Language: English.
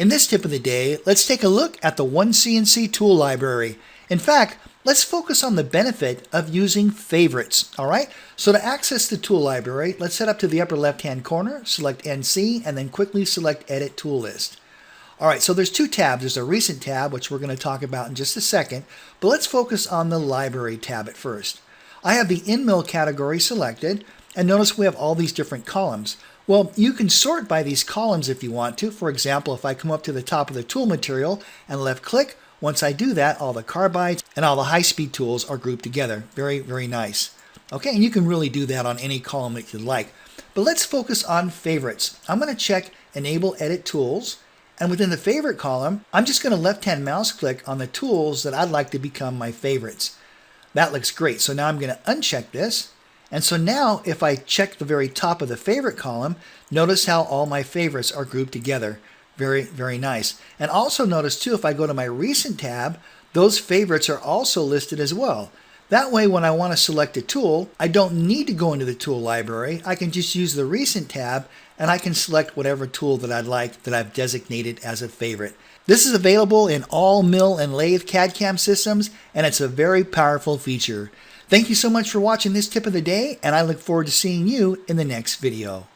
In this tip of the day, let's take a look at the OneCNC tool library. In fact, let's focus on the benefit of using favorites, all right? So to access the tool library, let's head up to the upper left-hand corner, select NC, and then quickly select Edit Tool List. All right, so there's two tabs. There's a Recent tab, which we're going to talk about in just a second, but let's focus on the Library tab at first. I have the In-Mill category selected, and notice we have all these different columns. Well, you can sort by these columns if you want to. For example, if I come up to the top of the tool material and left-click, once I do that, all the carbides and all the high-speed tools are grouped together. Very, very nice. Okay, and you can really do that on any column that you'd like. But let's focus on favorites. I'm going to check Enable Edit Tools, and within the favorite column, I'm just going to left-hand mouse click on the tools that I'd like to become my favorites. That looks great. So now I'm going to uncheck this. And so now if I check the very top of the favorite column, notice how all my favorites are grouped together. Very, very nice. And also notice too, if I go to my Recent tab, those favorites are also listed as well. That way, when I want to select a tool, I don't need to go into the tool library. I can just use the Recent tab and I can select whatever tool that I'd like that I've designated as a favorite. This is available in all mill and lathe CAD/CAM systems, and it's a very powerful feature. Thank you so much for watching this tip of the day, and I look forward to seeing you in the next video.